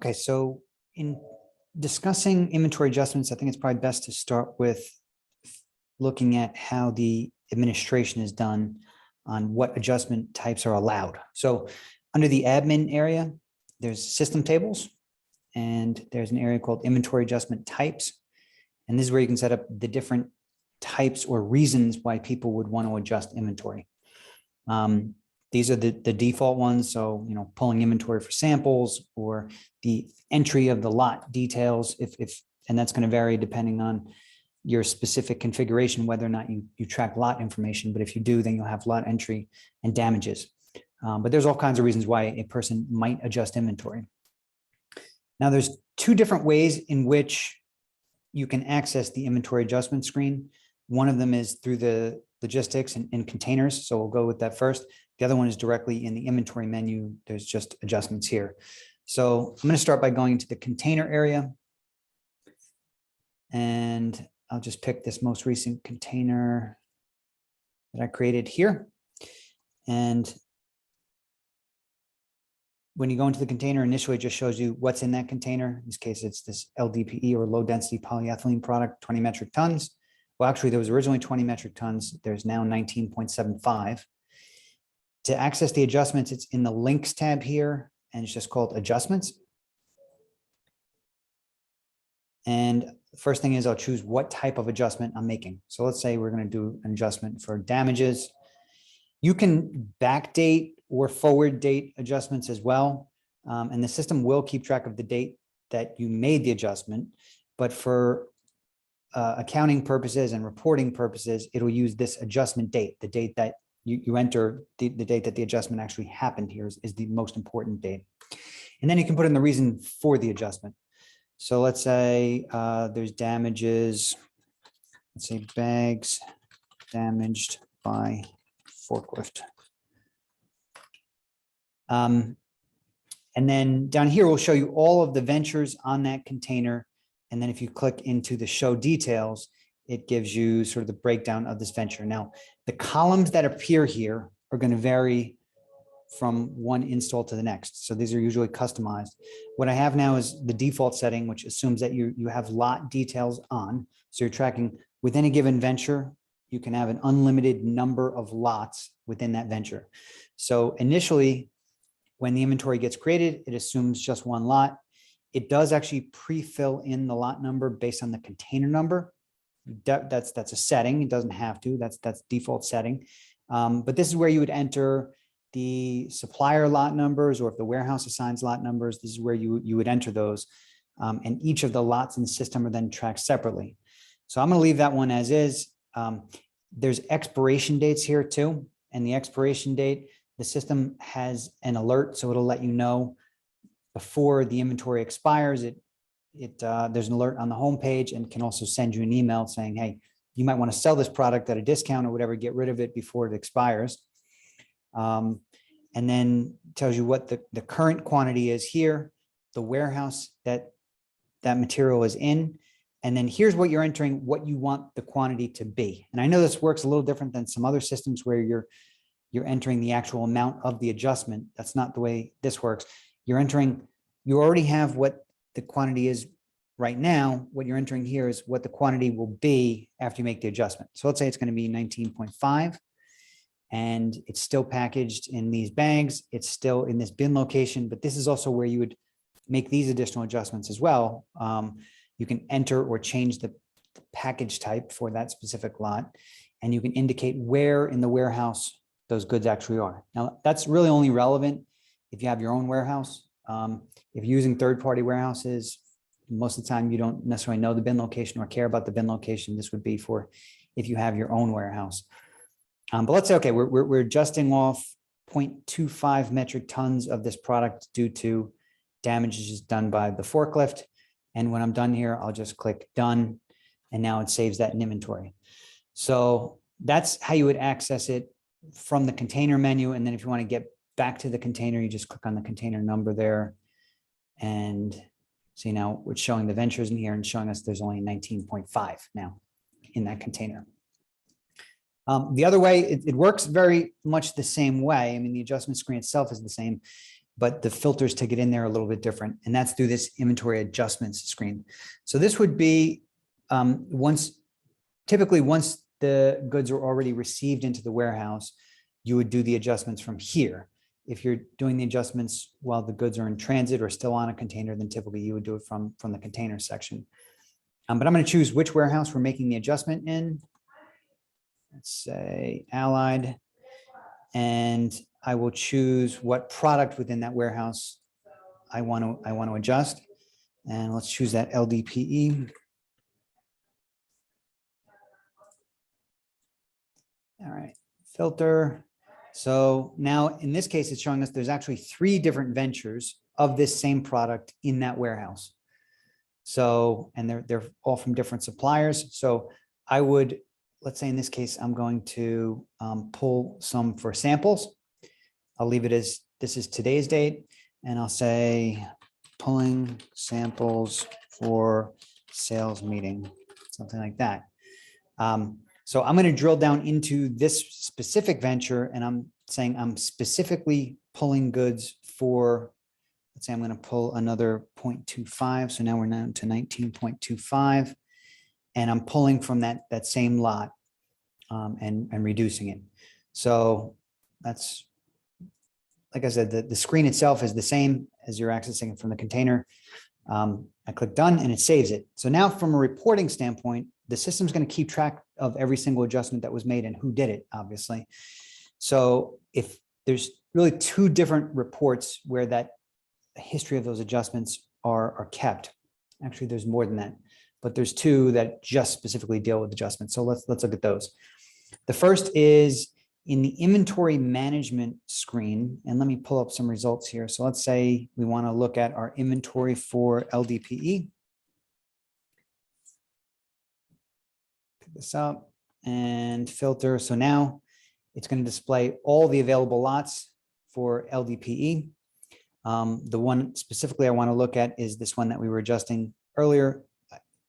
Okay, so in discussing inventory adjustments, I think it's probably best to start with looking at how the administration is done on what adjustment types are allowed. So under the admin area, there's system tables, and there's an area called inventory adjustment types. And this is where you can set up the different types or reasons why people would want to adjust inventory. These are the default ones. So, pulling inventory for samples or the entry of the lot details, and that's going to vary depending on your specific configuration, whether or not you track lot information. But if you do, then you'll have lot entry and damages. But there's all kinds of reasons why a person might adjust inventory. Now, there's two different ways in which you can access the inventory adjustment screen. One of them is through the logistics and containers. So we'll go with that first. The other one is directly in the inventory menu. There's just adjustments here. So I'm going to start by going to the container area. And I'll just pick this most recent container that I created here. And when you go into the container, initially it just shows you what's in that container. In this case, it's this LDPE or low density polyethylene product, 20 metric tons. Well, actually, there was originally 20 metric tons. There's now 19.75. To access the adjustments, it's in the links tab here, and it's just called adjustments. And the first thing is I'll choose what type of adjustment I'm making. So let's say we're going to do an adjustment for damages. You can backdate or forward date adjustments as well. And the system will keep track of the date that you made the adjustment. But for accounting purposes and reporting purposes, it'll use this adjustment date, the date that you enter, the date that the adjustment actually happened here is the most important date. And then you can put in the reason for the adjustment. So let's say there's damages, let's say bags damaged by forklift. And then down here, we'll show you all of the ventures on that container. And then if you click into the show details, it gives you sort of the breakdown of this venture. Now, the columns that appear here are going to vary from one install to the next. So these are usually customized. What I have now is the default setting, which assumes that you have lot details on. So you're tracking within a given venture, you can have an unlimited number of lots within that venture. So initially, when the inventory gets created, it assumes just one lot. It does actually pre-fill in the lot number based on the container number. That's a setting. It doesn't have to. That's default setting. But this is where you would enter the supplier lot numbers, or if the warehouse assigns lot numbers, this is where you would enter those. And each of the lots in the system are then tracked separately. So I'm going to leave that one as is. There's expiration dates here too. And the expiration date, the system has an alert, so it'll let you know before the inventory expires. There's an alert on the homepage, and can also send you an email saying, hey, you might want to sell this product at a discount or whatever, get rid of it before it expires. And then tells you what the current quantity is here, the warehouse that material is in, and then here's what you're entering, what you want the quantity to be. And I know this works a little different than some other systems where you're entering the actual amount of the adjustment. That's not the way this works. You already have what the quantity is right now. What you're entering here is what the quantity will be after you make the adjustment. So let's say it's going to be 19.5, and it's still packaged in these bags. It's still in this bin location, but this is also where you would make these additional adjustments as well. You can enter or change the package type for that specific lot, and you can indicate where in the warehouse those goods actually are. Now, that's really only relevant if you have your own warehouse. If you're using third-party warehouses, most of the time you don't necessarily know the bin location or care about the bin location. This would be for if you have your own warehouse. But let's say, okay, we're adjusting off 0.25 metric tons of this product due to damages done by the forklift. And when I'm done here, I'll just click done. And now it saves that in inventory. So that's how you would access it from the container menu. And then if you want to get back to the container, you just click on the container number there. And see, now it's showing the ventures in here and showing us there's only 19.5 now in that container. The other way, it works very much the same way. I mean, the adjustment screen itself is the same. but the filters to get in there are a little bit different. And that's through this inventory adjustments screen. So this would be typically once the goods are already received into the warehouse, you would do the adjustments from here. If you're doing the adjustments while the goods are in transit or still on a container, then typically you would do it from the container section. But I'm going to choose which warehouse we're making the adjustment in. Let's say Allied, and I will choose what product within that warehouse I want to adjust. And let's choose that LDPE. All right, filter. So now in this case, it's showing us there's actually 3 different ventures of this same product in that warehouse. So, and they're all from different suppliers. So I would, let's say in this case, I'm going to pull some for samples. I'll leave it as this is today's date, and I'll say pulling samples for sales meeting, something like that. So I'm going to drill down into this specific venture, and I'm saying I'm specifically pulling goods for, let's say I'm going to pull another 0.25. So now we're down to 19.25, and I'm pulling from that same lot and reducing it. So that's, like I said, the screen itself is the same as you're accessing it from the container. I click done and it saves it. So now from a reporting standpoint, the system's going to keep track of every single adjustment that was made and who did it, obviously. So if there's really 2 different reports where that history of those adjustments are kept. Actually, there's more than that, but there's 2 that just specifically deal with adjustments. So let's look at those. The first is in the inventory management screen, and let me pull up some results here. So let's say we want to look at our inventory for LDPE. Pick this up and filter. So now it's going to display all the available lots for LDPE. The one specifically I want to look at is this one that we were adjusting earlier,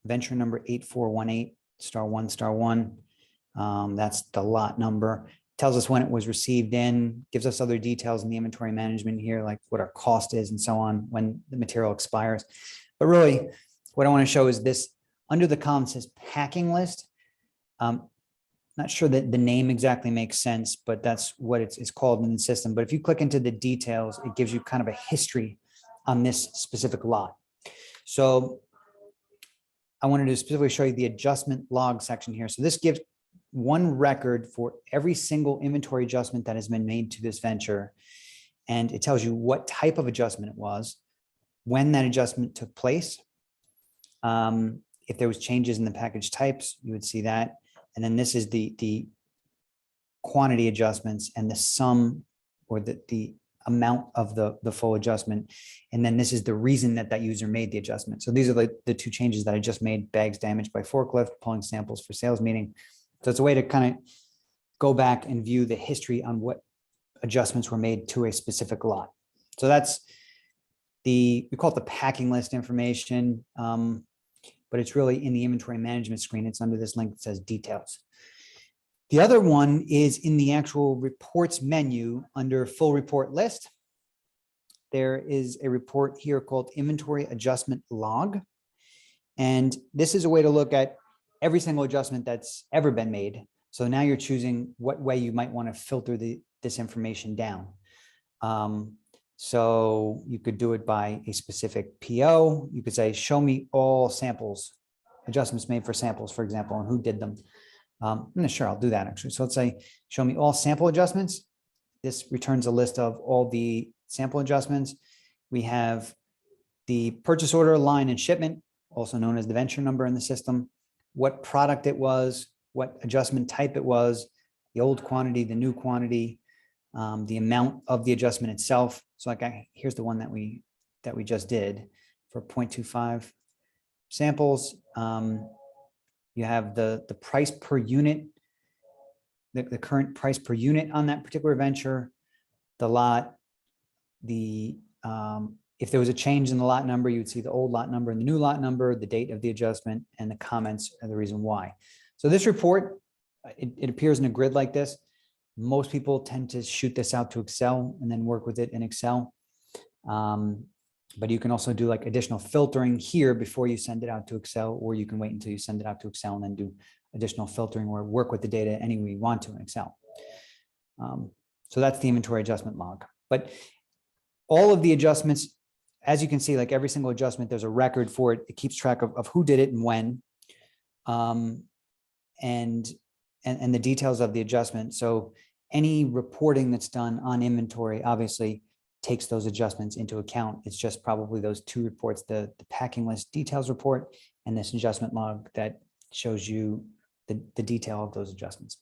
venture number 8418 *1*1. That's the lot number. Tells us when it was received in, gives us other details in the inventory management here, like what our cost is and so on when the material expires. But really, what I want to show is this under the column says packing list. Not sure that the name exactly makes sense, but that's what it's called in the system. But if you click into the details, it gives you kind of a history on this specific lot. So I wanted to specifically show you the adjustment log section here. So this gives one record for every single inventory adjustment that has been made to this venture. And it tells you what type of adjustment it was, when that adjustment took place. If there was changes in the package types, you would see that. And then this is the quantity adjustments and the sum or the amount of the full adjustment. And then this is the reason that user made the adjustment. So these are the 2 changes that I just made: bags damaged by forklift, pulling samples for sales meeting. So it's a way to kind of go back and view the history on what adjustments were made to a specific lot. So that's we call it the packing list information, but it's really in the inventory management screen. It's under this link that says details. The other one is in the actual reports menu under full report list. There is a report here called inventory adjustment log. And this is a way to look at every single adjustment that's ever been made. So now you're choosing what way you might want to filter this information down. So you could do it by a specific PO. You could say, show me all samples, adjustments made for samples, for example, and who did them. I'm not sure, I'll do that actually. So let's say, show me all sample adjustments. This returns a list of all the sample adjustments. We have the purchase order, line, and shipment, also known as the venture number in the system, what product it was, what adjustment type it was, the old quantity, the new quantity, the amount of the adjustment itself. So like here's the one that we just did for 0.25 samples. You have the price per unit, the current price per unit on that particular venture, the lot, if there was a change in the lot number, you would see the old lot number and the new lot number, the date of the adjustment, and the comments are the reason why. So this report, it appears in a grid like this. Most people tend to shoot this out to Excel and then work with it in Excel. But you can also do like additional filtering here before you send it out to Excel, or you can wait until you send it out to Excel and then do additional filtering or work with the data any way you want to in Excel. So that's the inventory adjustment log. But all of the adjustments, as you can see, like every single adjustment, there's a record for it. It keeps track of who did it and when, and the details of the adjustment. So any reporting that's done on inventory obviously takes those adjustments into account. It's just probably those two reports, the packing list details report and this adjustment log that shows you the detail of those adjustments.